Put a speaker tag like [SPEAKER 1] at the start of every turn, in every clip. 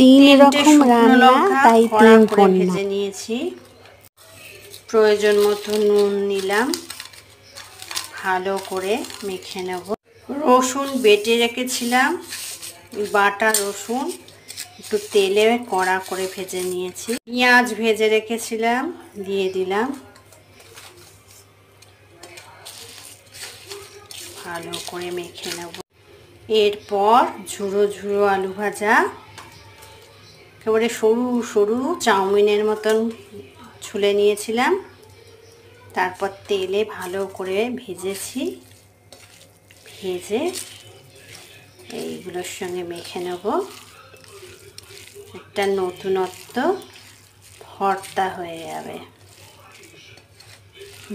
[SPEAKER 1] তিন রকম রান্না, তাই তিন
[SPEAKER 2] করে ভেজে নিয়েছি। প্রয়োজন মতো নুন নিলাম, ভালো করে মেখে নেব। রসুন বেটে রেখেছিলাম, বাটা রসুন একটু তেলে কড়া করে ভেজে নিয়েছি। পেঁয়াজ ভেজে রেখেছিলাম, দিয়ে দিলাম, ভালো করে মেখে নেব। এরপর ঝুড়ো ঝুড়ো আলু ভাজা, একেবারে সরু সরু চাউমিনের মতন ছুলে নিয়েছিলাম, তারপর তেলে ভালো করে ভেজেছি। ভেজে এইগুলোর সঙ্গে মেখে নেব। একটা নতুনত্ব ভর্তা হয়ে যাবে,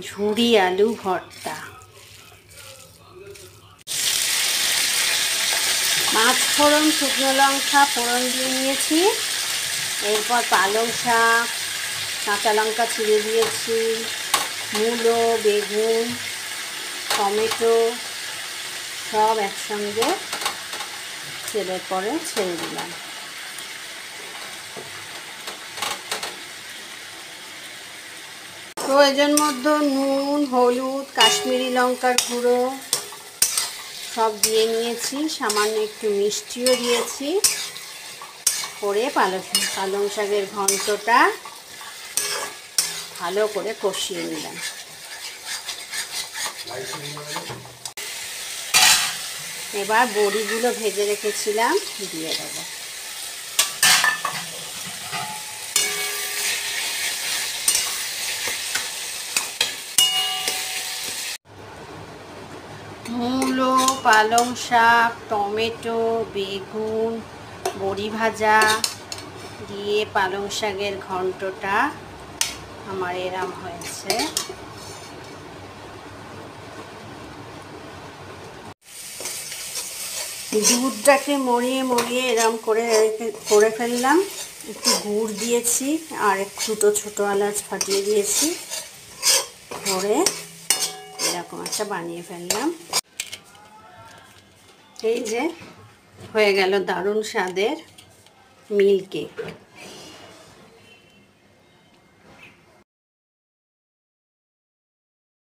[SPEAKER 2] ঝুড়ি আলু ভর্তা। পাঁচ ফোড়ন, শুকনো লঙ্কা ফোড়ন দিয়ে নিয়েছি। এরপর পালং শাক, কাঁচা লঙ্কা ছিঁড়ে দিয়েছি, মূলো, বেগুন, টমেটো সব একসঙ্গে তেলের পরে ছেড়ে দিলাম। প্রয়োজন মতো নুন, হলুদ, কাশ্মীরি লঙ্কার গুঁড়ো সব দিয়ে নিয়েছি, সামান্য একটু মিষ্টিও দিয়েছি। করে পালং শাকের ঘন্টটা ভালো করে কষিয়ে নিলাম। এবার বড়িগুলো ভেজে রেখেছিলাম দিয়ে দেবো। মূলো, পালং শাক, টমেটো, বেগুন, বড়ি ভাজা দিয়ে পালং শাকের ঘন্টটা আমার এরম হয়েছে। দুধটাকে মরিয়ে মরিয়ে এরম করে ফেললাম। একটু গুড় দিয়েছি আর দুটো ছোটো এলাচ ফাটিয়ে দিয়েছি, করে এরকম একটা বানিয়ে ফেললাম। এই যে হয়ে গেল দারুণ স্বাদের মিল্ক কেক।